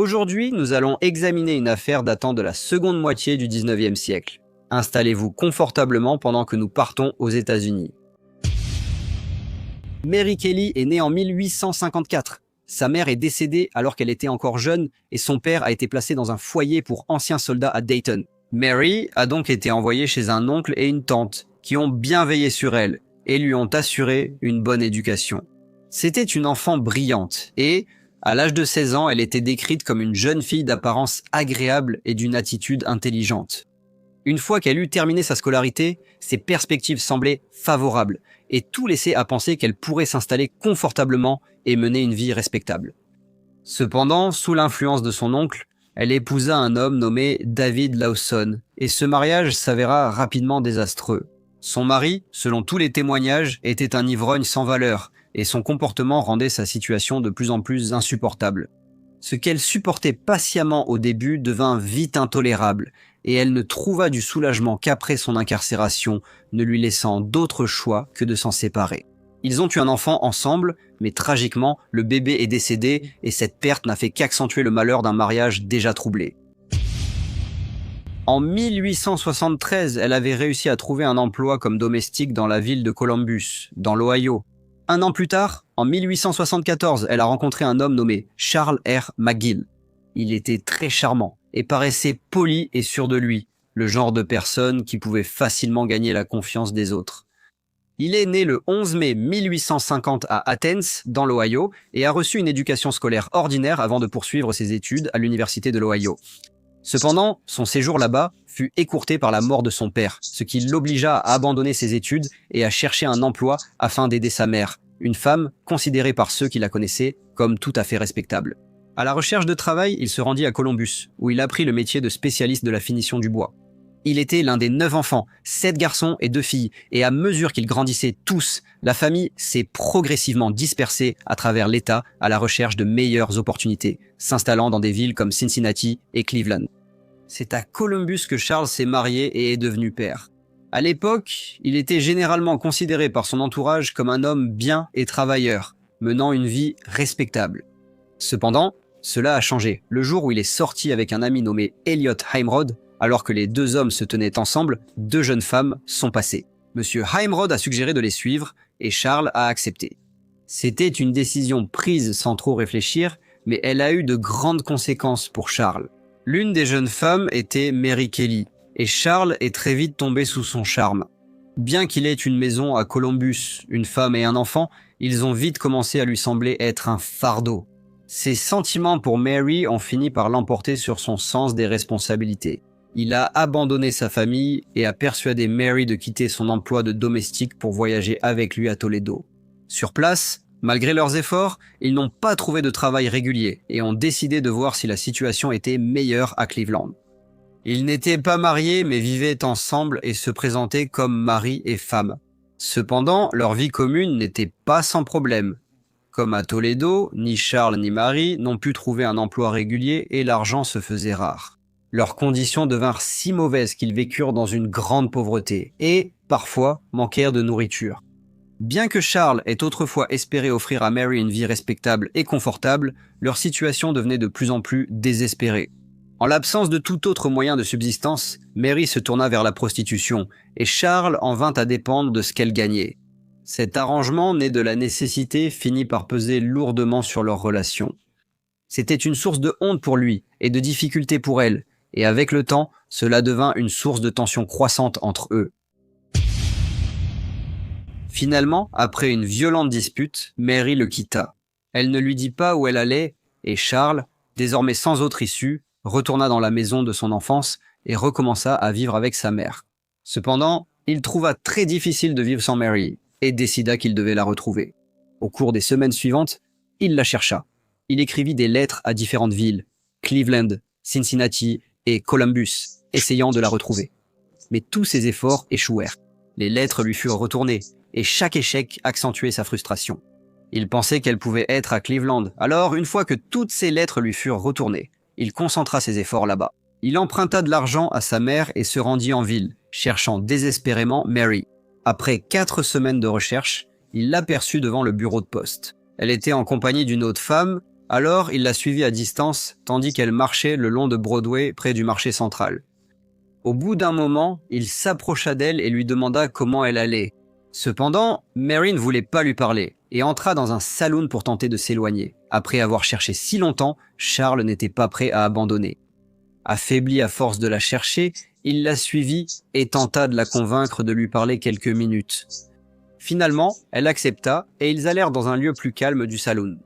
Aujourd'hui, nous allons examiner une affaire datant de la seconde moitié du 19e siècle. Installez-vous confortablement pendant que nous partons aux États-Unis. Mary Kelly est née en 1854. Sa mère est décédée alors qu'elle était encore jeune et son père a été placé dans un foyer pour anciens soldats à Dayton. Mary a donc été envoyée chez un oncle et une tante qui ont bien veillé sur elle et lui ont assuré une bonne éducation. C'était une enfant brillante et, à l'âge de 16 ans, elle était décrite comme une jeune fille d'apparence agréable et d'une attitude intelligente. Une fois qu'elle eut terminé sa scolarité, ses perspectives semblaient favorables et tout laissait à penser qu'elle pourrait s'installer confortablement et mener une vie respectable. Cependant, sous l'influence de son oncle, elle épousa un homme nommé David Lawson et ce mariage s'avéra rapidement désastreux. Son mari, selon tous les témoignages, était un ivrogne sans valeur et son comportement rendait sa situation de plus en plus insupportable. Ce qu'elle supportait patiemment au début devint vite intolérable et elle ne trouva du soulagement qu'après son incarcération, ne lui laissant d'autre choix que de s'en séparer. Ils ont eu un enfant ensemble, mais tragiquement, le bébé est décédé et cette perte n'a fait qu'accentuer le malheur d'un mariage déjà troublé. En 1873, elle avait réussi à trouver un emploi comme domestique dans la ville de Columbus, dans l'Ohio. Un an plus tard, en 1874, elle a rencontré un homme nommé Charles R. McGill. Il était très charmant et paraissait poli et sûr de lui, le genre de personne qui pouvait facilement gagner la confiance des autres. Il est né le 11 mai 1850 à Athens, dans l'Ohio, et a reçu une éducation scolaire ordinaire avant de poursuivre ses études à l'université de l'Ohio. Cependant, son séjour là-bas fut écourté par la mort de son père, ce qui l'obligea à abandonner ses études et à chercher un emploi afin d'aider sa mère, une femme considérée par ceux qui la connaissaient comme tout à fait respectable. À la recherche de travail, il se rendit à Columbus, où il apprit le métier de spécialiste de la finition du bois. Il était l'un des 9 enfants, 7 garçons et 2 filles, et à mesure qu'ils grandissaient tous, la famille s'est progressivement dispersée à travers l'État à la recherche de meilleures opportunités, s'installant dans des villes comme Cincinnati et Cleveland. C'est à Columbus que Charles s'est marié et est devenu père. À l'époque, il était généralement considéré par son entourage comme un homme bien et travailleur, menant une vie respectable. Cependant, cela a changé le jour où il est sorti avec un ami nommé Elliot Heimrod. Alors que les deux hommes se tenaient ensemble, 2 jeunes femmes sont passées. Monsieur Heimrod a suggéré de les suivre et Charles a accepté. C'était une décision prise sans trop réfléchir, mais elle a eu de grandes conséquences pour Charles. L'une des jeunes femmes était Mary Kelly, et Charles est très vite tombé sous son charme. Bien qu'il ait une maison à Columbus, une femme et un enfant, ils ont vite commencé à lui sembler être un fardeau. Ses sentiments pour Mary ont fini par l'emporter sur son sens des responsabilités. Il a abandonné sa famille et a persuadé Mary de quitter son emploi de domestique pour voyager avec lui à Toledo. Sur place, malgré leurs efforts, ils n'ont pas trouvé de travail régulier et ont décidé de voir si la situation était meilleure à Cleveland. Ils n'étaient pas mariés mais vivaient ensemble et se présentaient comme mari et femme. Cependant, leur vie commune n'était pas sans problème. Comme à Toledo, ni Charles ni Mary n'ont pu trouver un emploi régulier et l'argent se faisait rare. Leurs conditions devinrent si mauvaises qu'ils vécurent dans une grande pauvreté et, parfois, manquèrent de nourriture. Bien que Charles ait autrefois espéré offrir à Mary une vie respectable et confortable, leur situation devenait de plus en plus désespérée. En l'absence de tout autre moyen de subsistance, Mary se tourna vers la prostitution et Charles en vint à dépendre de ce qu'elle gagnait. Cet arrangement, né de la nécessité, finit par peser lourdement sur leur relation. C'était une source de honte pour lui et de difficulté pour elle, et avec le temps, cela devint une source de tension croissante entre eux. Finalement, après une violente dispute, Mary le quitta. Elle ne lui dit pas où elle allait, et Charles, désormais sans autre issue, retourna dans la maison de son enfance et recommença à vivre avec sa mère. Cependant, il trouva très difficile de vivre sans Mary, et décida qu'il devait la retrouver. Au cours des semaines suivantes, il la chercha. Il écrivit des lettres à différentes villes, Cleveland, Cincinnati et Columbus, essayant de la retrouver. Mais tous ses efforts échouèrent. Les lettres lui furent retournées, et chaque échec accentuait sa frustration. Il pensait qu'elle pouvait être à Cleveland, alors une fois que toutes ses lettres lui furent retournées, il concentra ses efforts là-bas. Il emprunta de l'argent à sa mère et se rendit en ville, cherchant désespérément Mary. Après 4 semaines de recherche, il l'aperçut devant le bureau de poste. Elle était en compagnie d'une autre femme, Alors, il l'a suivie à distance, tandis qu'elle marchait le long de Broadway près du marché central. Au bout d'un moment, il s'approcha d'elle et lui demanda comment elle allait. Cependant, Mary ne voulait pas lui parler et entra dans un saloon pour tenter de s'éloigner. Après avoir cherché si longtemps, Charles n'était pas prêt à abandonner. Affaibli à force de la chercher, il la suivit et tenta de la convaincre de lui parler quelques minutes. Finalement, elle accepta et ils allèrent dans un lieu plus calme du saloon.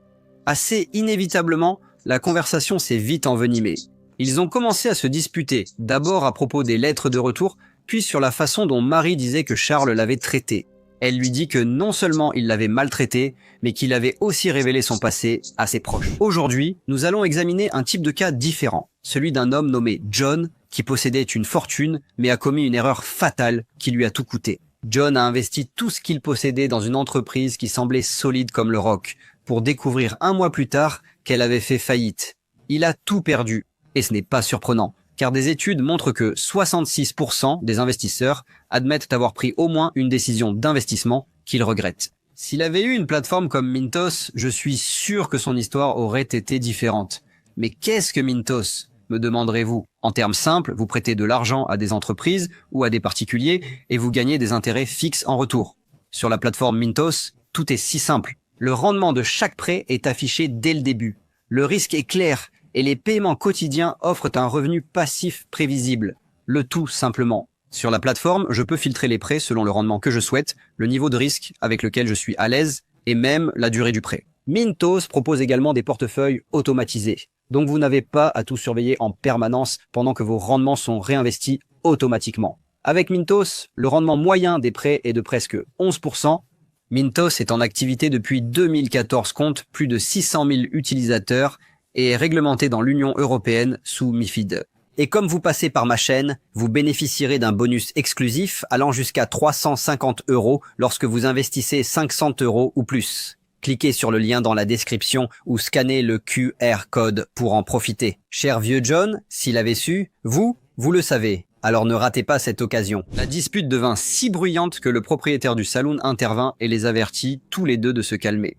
Assez inévitablement, la conversation s'est vite envenimée. Ils ont commencé à se disputer, d'abord à propos des lettres de retour, puis sur la façon dont Marie disait que Charles l'avait traitée. Elle lui dit que non seulement il l'avait maltraitée, mais qu'il avait aussi révélé son passé à ses proches. Aujourd'hui, nous allons examiner un type de cas différent, celui d'un homme nommé John, qui possédait une fortune, mais a commis une erreur fatale qui lui a tout coûté. John a investi tout ce qu'il possédait dans une entreprise qui semblait solide comme le roc, pour découvrir un mois plus tard qu'elle avait fait faillite. Il a tout perdu, et ce n'est pas surprenant, car des études montrent que 66% des investisseurs admettent avoir pris au moins une décision d'investissement qu'ils regrettent. S'il avait eu une plateforme comme Mintos, je suis sûr que son histoire aurait été différente. Mais qu'est-ce que Mintos ? Me demanderez-vous. En termes simples, vous prêtez de l'argent à des entreprises ou à des particuliers et vous gagnez des intérêts fixes en retour. Sur la plateforme Mintos, tout est si simple. Le rendement de chaque prêt est affiché dès le début. Le risque est clair et les paiements quotidiens offrent un revenu passif prévisible. Le tout simplement. Sur la plateforme, je peux filtrer les prêts selon le rendement que je souhaite, le niveau de risque avec lequel je suis à l'aise et même la durée du prêt. Mintos propose également des portefeuilles automatisés. Donc vous n'avez pas à tout surveiller en permanence pendant que vos rendements sont réinvestis automatiquement. Avec Mintos, le rendement moyen des prêts est de presque 11%. Mintos est en activité depuis 2014, compte plus de 600 000 utilisateurs et est réglementé dans l'Union européenne sous MiFID. Et comme vous passez par ma chaîne, vous bénéficierez d'un bonus exclusif allant jusqu'à 350 € lorsque vous investissez 500 € ou plus. Cliquez sur le lien dans la description ou scannez le QR code pour en profiter. Cher vieux John, s'il avait su, vous le savez. Alors ne ratez pas cette occasion. La dispute devint si bruyante que le propriétaire du saloon intervint et les avertit tous les deux de se calmer.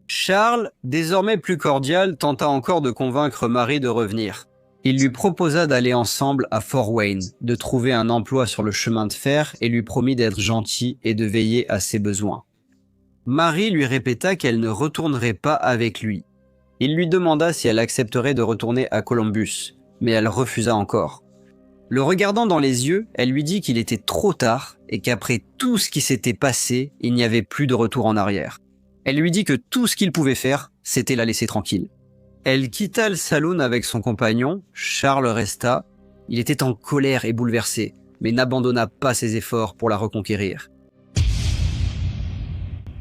Charles, désormais plus cordial, tenta encore de convaincre Marie de revenir. Il lui proposa d'aller ensemble à Fort Wayne, de trouver un emploi sur le chemin de fer et lui promit d'être gentil et de veiller à ses besoins. Marie lui répéta qu'elle ne retournerait pas avec lui. Il lui demanda si elle accepterait de retourner à Columbus, mais elle refusa encore. Le regardant dans les yeux, elle lui dit qu'il était trop tard et qu'après tout ce qui s'était passé, il n'y avait plus de retour en arrière. Elle lui dit que tout ce qu'il pouvait faire, c'était la laisser tranquille. Elle quitta le saloon avec son compagnon, Charles resta. Il était en colère et bouleversé, mais n'abandonna pas ses efforts pour la reconquérir.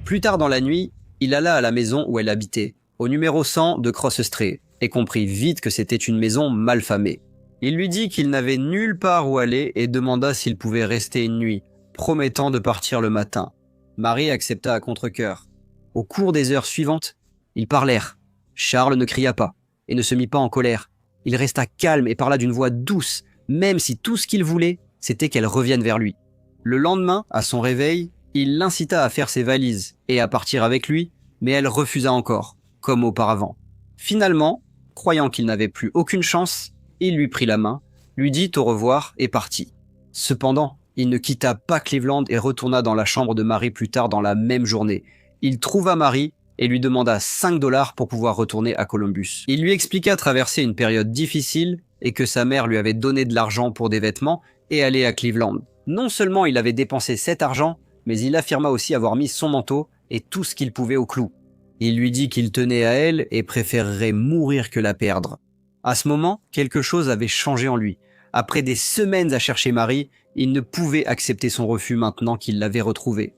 Plus tard dans la nuit, il alla à la maison où elle habitait, au numéro 100 de Cross Street, et comprit vite que c'était une maison mal famée. Il lui dit qu'il n'avait nulle part où aller et demanda s'il pouvait rester une nuit, promettant de partir le matin. Marie accepta à contre-cœur. Au cours des heures suivantes, ils parlèrent. Charles ne cria pas et ne se mit pas en colère. Il resta calme et parla d'une voix douce, même si tout ce qu'il voulait, c'était qu'elle revienne vers lui. Le lendemain, à son réveil, il l'incita à faire ses valises et à partir avec lui, mais elle refusa encore, comme auparavant. Finalement, croyant qu'il n'avait plus aucune chance, il lui prit la main, lui dit au revoir et partit. Cependant, il ne quitta pas Cleveland et retourna dans la chambre de Marie plus tard dans la même journée. Il trouva Marie et lui demanda 5 $ pour pouvoir retourner à Columbus. Il lui expliqua traverser une période difficile et que sa mère lui avait donné de l'argent pour des vêtements et aller à Cleveland. Non seulement il avait dépensé cet argent, mais il affirma aussi avoir mis son manteau et tout ce qu'il pouvait au clou. Il lui dit qu'il tenait à elle et préférerait mourir que la perdre. À ce moment, quelque chose avait changé en lui. Après des semaines à chercher Marie, il ne pouvait accepter son refus maintenant qu'il l'avait retrouvée.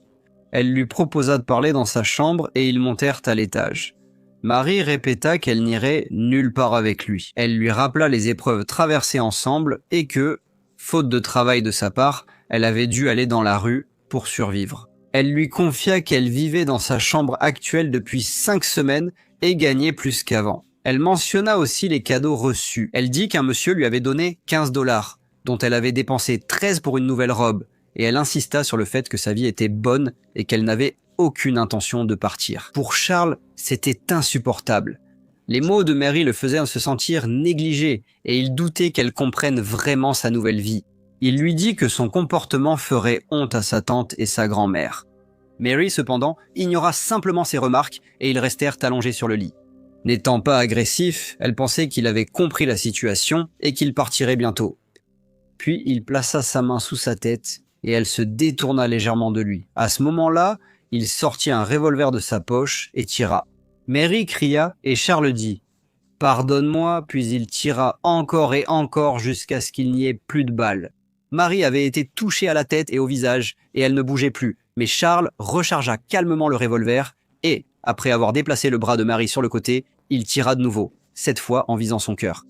Elle lui proposa de parler dans sa chambre et ils montèrent à l'étage. Marie répéta qu'elle n'irait nulle part avec lui. Elle lui rappela les épreuves traversées ensemble et que, faute de travail de sa part, elle avait dû aller dans la rue pour survivre. Elle lui confia qu'elle vivait dans sa chambre actuelle depuis 5 semaines et gagnait plus qu'avant. Elle mentionna aussi les cadeaux reçus. Elle dit qu'un monsieur lui avait donné 15 $, dont elle avait dépensé 13 pour une nouvelle robe, et elle insista sur le fait que sa vie était bonne et qu'elle n'avait aucune intention de partir. Pour Charles, c'était insupportable. Les mots de Mary le faisaient se sentir négligé et il doutait qu'elle comprenne vraiment sa nouvelle vie. Il lui dit que son comportement ferait honte à sa tante et sa grand-mère. Mary, cependant, ignora simplement ses remarques et ils restèrent allongés sur le lit. N'étant pas agressif, elle pensait qu'il avait compris la situation et qu'il partirait bientôt. Puis il plaça sa main sous sa tête et elle se détourna légèrement de lui. À ce moment-là, il sortit un revolver de sa poche et tira. Mary cria et Charles dit « Pardonne-moi », puis il tira encore et encore jusqu'à ce qu'il n'y ait plus de balles. Marie avait été touchée à la tête et au visage et elle ne bougeait plus, mais Charles rechargea calmement le revolver et, après avoir déplacé le bras de Marie sur le côté, il tira de nouveau, cette fois en visant son cœur.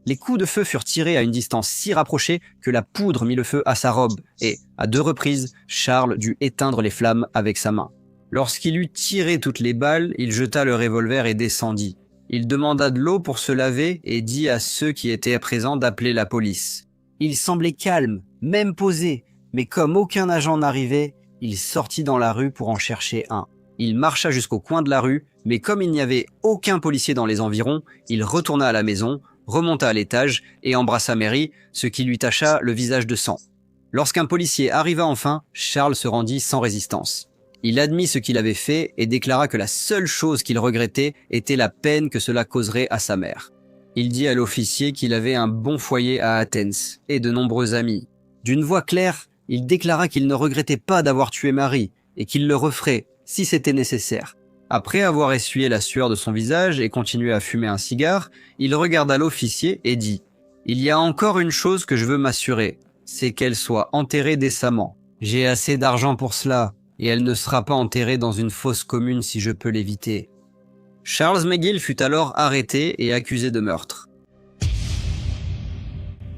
Les coups de feu furent tirés à une distance si rapprochée que la poudre mit le feu à sa robe et, à 2 reprises, Charles dut éteindre les flammes avec sa main. Lorsqu'il eut tiré toutes les balles, il jeta le revolver et descendit. Il demanda de l'eau pour se laver et dit à ceux qui étaient présents d'appeler la police. Il semblait calme, même posé, mais comme aucun agent n'arrivait, il sortit dans la rue pour en chercher un. Il marcha jusqu'au coin de la rue, mais comme il n'y avait aucun policier dans les environs, il retourna à la maison, remonta à l'étage et embrassa Mary, ce qui lui tacha le visage de sang. Lorsqu'un policier arriva enfin, Charles se rendit sans résistance. Il admit ce qu'il avait fait et déclara que la seule chose qu'il regrettait était la peine que cela causerait à sa mère. Il dit à l'officier qu'il avait un bon foyer à Athens et de nombreux amis. D'une voix claire, il déclara qu'il ne regrettait pas d'avoir tué Marie et qu'il le referait si c'était nécessaire. Après avoir essuyé la sueur de son visage et continué à fumer un cigare, il regarda l'officier et dit « Il y a encore une chose que je veux m'assurer, c'est qu'elle soit enterrée décemment. J'ai assez d'argent pour cela et elle ne sera pas enterrée dans une fosse commune si je peux l'éviter. » Charles McGill fut alors arrêté et accusé de meurtre.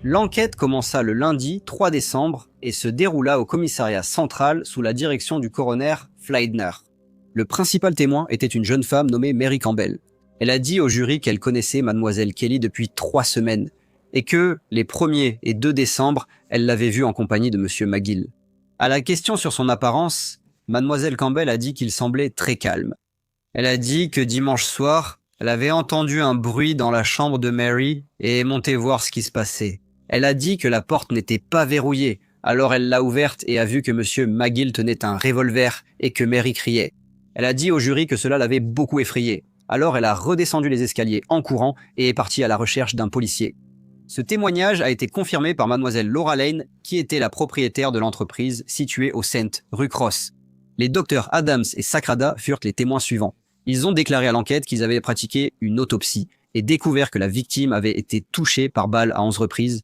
L'enquête commença le lundi 3 décembre et se déroula au commissariat central sous la direction du coroner Fleidner. Le principal témoin était une jeune femme nommée Mary Campbell. Elle a dit au jury qu'elle connaissait mademoiselle Kelly depuis 3 semaines et que, les 1er et 2 décembre, elle l'avait vue en compagnie de monsieur McGill. À la question sur son apparence, mademoiselle Campbell a dit qu'il semblait très calme. Elle a dit que dimanche soir, elle avait entendu un bruit dans la chambre de Mary et est montée voir ce qui se passait. Elle a dit que la porte n'était pas verrouillée, alors elle l'a ouverte et a vu que monsieur McGill tenait un revolver et que Mary criait. Elle a dit au jury que cela l'avait beaucoup effrayée. Alors elle a redescendu les escaliers en courant et est partie à la recherche d'un policier. Ce témoignage a été confirmé par mademoiselle Laura Lane, qui était la propriétaire de l'entreprise située au Saint, rue Cross. Les docteurs Adams et Sacrada furent les témoins suivants. Ils ont déclaré à l'enquête qu'ils avaient pratiqué une autopsie et découvert que la victime avait été touchée par balle à 11 reprises.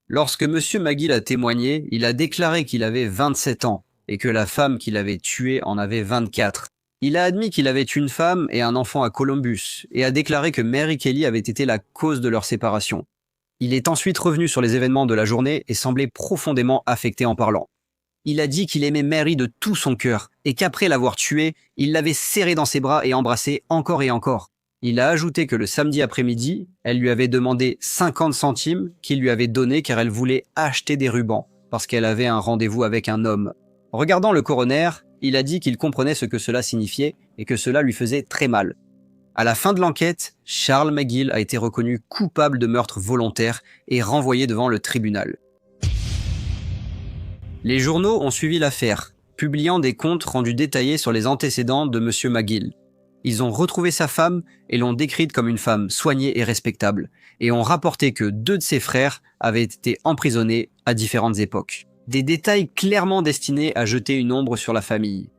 Lorsque M. McGill a témoigné, il a déclaré qu'il avait 27 ans et que la femme qu'il avait tuée en avait 24. Il a admis qu'il avait une femme et un enfant à Columbus et a déclaré que Mary Kelly avait été la cause de leur séparation. Il est ensuite revenu sur les événements de la journée et semblait profondément affecté en parlant. Il a dit qu'il aimait Mary de tout son cœur et qu'après l'avoir tuée, il l'avait serrée dans ses bras et embrassée encore et encore. Il a ajouté que le samedi après-midi, elle lui avait demandé 50 centimes qu'il lui avait donnés car elle voulait acheter des rubans parce qu'elle avait un rendez-vous avec un homme. En regardant le coroner, il a dit qu'il comprenait ce que cela signifiait et que cela lui faisait très mal. À la fin de l'enquête, Charles McGill a été reconnu coupable de meurtre volontaire et renvoyé devant le tribunal. Les journaux ont suivi l'affaire, publiant des comptes rendus détaillés sur les antécédents de M. McGill. Ils ont retrouvé sa femme et l'ont décrite comme une femme soignée et respectable, et ont rapporté que 2 de ses frères avaient été emprisonnés à différentes époques. Des détails clairement destinés à jeter une ombre sur la famille.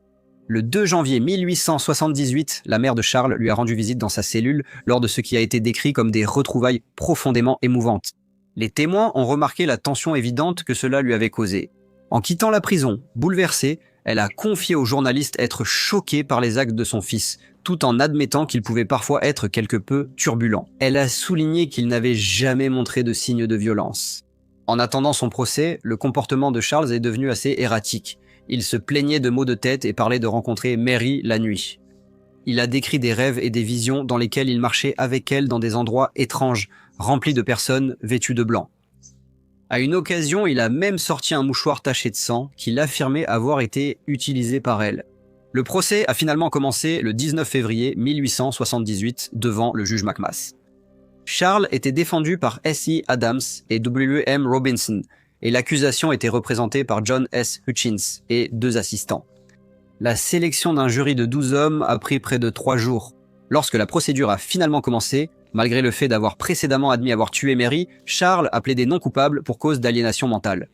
Le 2 janvier 1878, la mère de Charles lui a rendu visite dans sa cellule lors de ce qui a été décrit comme des retrouvailles profondément émouvantes. Les témoins ont remarqué la tension évidente que cela lui avait causée. En quittant la prison, bouleversée, elle a confié aux journalistes être choquée par les actes de son fils, tout en admettant qu'il pouvait parfois être quelque peu turbulent. Elle a souligné qu'il n'avait jamais montré de signes de violence. En attendant son procès, le comportement de Charles est devenu assez erratique. Il se plaignait de maux de tête et parlait de rencontrer Mary la nuit. Il a décrit des rêves et des visions dans lesquels il marchait avec elle dans des endroits étranges, remplis de personnes vêtues de blanc. À une occasion, il a même sorti un mouchoir taché de sang qu'il affirmait avoir été utilisé par elle. Le procès a finalement commencé le 19 février 1878 devant le juge McMath. Charles était défendu par S.E. Adams et W.M. Robinson, et l'accusation était représentée par John S. Hutchins et 2 assistants. La sélection d'un jury de 12 hommes a pris près de 3 jours. Lorsque la procédure a finalement commencé, malgré le fait d'avoir précédemment admis avoir tué Mary, Charles a plaidé non coupable pour cause d'aliénation mentale.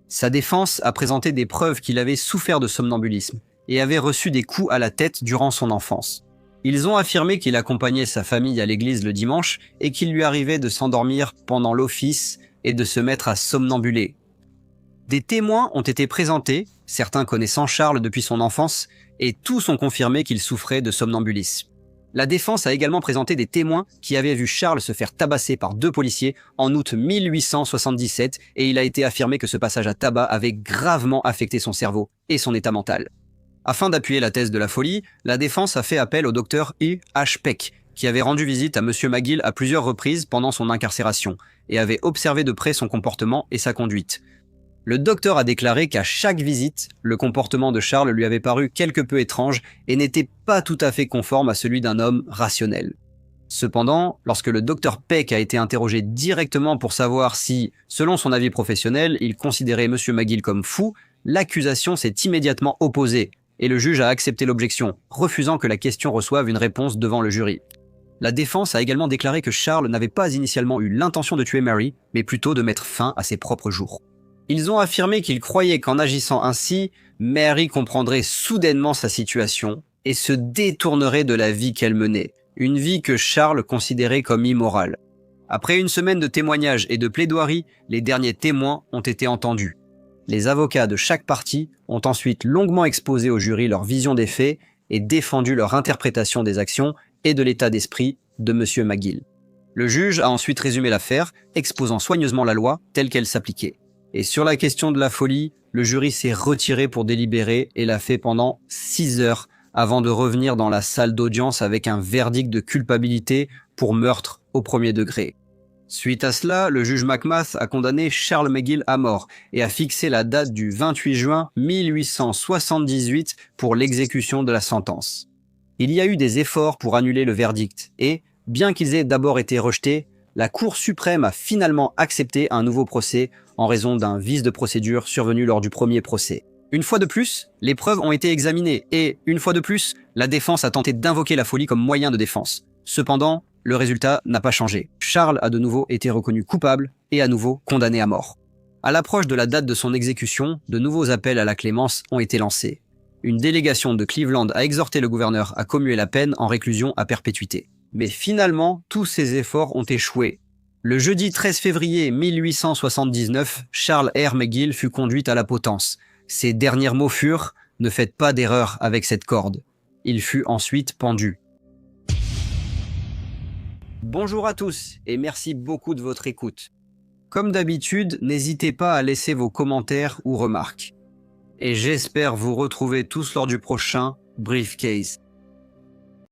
Sa défense a présenté des preuves qu'il avait souffert de somnambulisme et avait reçu des coups à la tête durant son enfance. Ils ont affirmé qu'il accompagnait sa famille à l'église le dimanche et qu'il lui arrivait de s'endormir pendant l'office et de se mettre à somnambuler. Des témoins ont été présentés, certains connaissant Charles depuis son enfance, et tous ont confirmé qu'il souffrait de somnambulisme. La défense a également présenté des témoins qui avaient vu Charles se faire tabasser par 2 policiers en août 1877 et il a été affirmé que ce passage à tabac avait gravement affecté son cerveau et son état mental. Afin d'appuyer la thèse de la folie, la défense a fait appel au docteur E. H. Peck, qui avait rendu visite à M. McGill à plusieurs reprises pendant son incarcération et avait observé de près son comportement et sa conduite. Le docteur a déclaré qu'à chaque visite, le comportement de Charles lui avait paru quelque peu étrange et n'était pas tout à fait conforme à celui d'un homme rationnel. Cependant, lorsque le docteur Peck a été interrogé directement pour savoir si, selon son avis professionnel, il considérait M. McGill comme fou, l'accusation s'est immédiatement opposée et le juge a accepté l'objection, refusant que la question reçoive une réponse devant le jury. La défense a également déclaré que Charles n'avait pas initialement eu l'intention de tuer Mary, mais plutôt de mettre fin à ses propres jours. Ils ont affirmé qu'ils croyaient qu'en agissant ainsi, Mary comprendrait soudainement sa situation et se détournerait de la vie qu'elle menait, une vie que Charles considérait comme immorale. Après une semaine de témoignages et de plaidoiries, les derniers témoins ont été entendus. Les avocats de chaque partie ont ensuite longuement exposé au jury leur vision des faits et défendu leur interprétation des actions et de l'état d'esprit de M. McGill. Le juge a ensuite résumé l'affaire, exposant soigneusement la loi telle qu'elle s'appliquait. Et sur la question de la folie, le jury s'est retiré pour délibérer et l'a fait pendant 6 heures avant de revenir dans la salle d'audience avec un verdict de culpabilité pour meurtre au 1er degré. Suite à cela, le juge McMath a condamné Charles McGill à mort et a fixé la date du 28 juin 1878 pour l'exécution de la sentence. Il y a eu des efforts pour annuler le verdict et, bien qu'ils aient d'abord été rejetés, la Cour suprême a finalement accepté un nouveau procès en raison d'un vice de procédure survenu lors du premier procès. Une fois de plus, les preuves ont été examinées et, une fois de plus, la défense a tenté d'invoquer la folie comme moyen de défense. Cependant, le résultat n'a pas changé. Charles a de nouveau été reconnu coupable et à nouveau condamné à mort. À l'approche de la date de son exécution, de nouveaux appels à la clémence ont été lancés. Une délégation de Cleveland a exhorté le gouverneur à commuer la peine en réclusion à perpétuité. Mais finalement, tous ces efforts ont échoué. Le jeudi 13 février 1879, Charles R. McGill fut conduit à la potence. Ses derniers mots furent « Ne faites pas d'erreur avec cette corde ». Il fut ensuite pendu. Bonjour à tous et merci beaucoup de votre écoute. Comme d'habitude, n'hésitez pas à laisser vos commentaires ou remarques. Et j'espère vous retrouver tous lors du prochain Briefcase.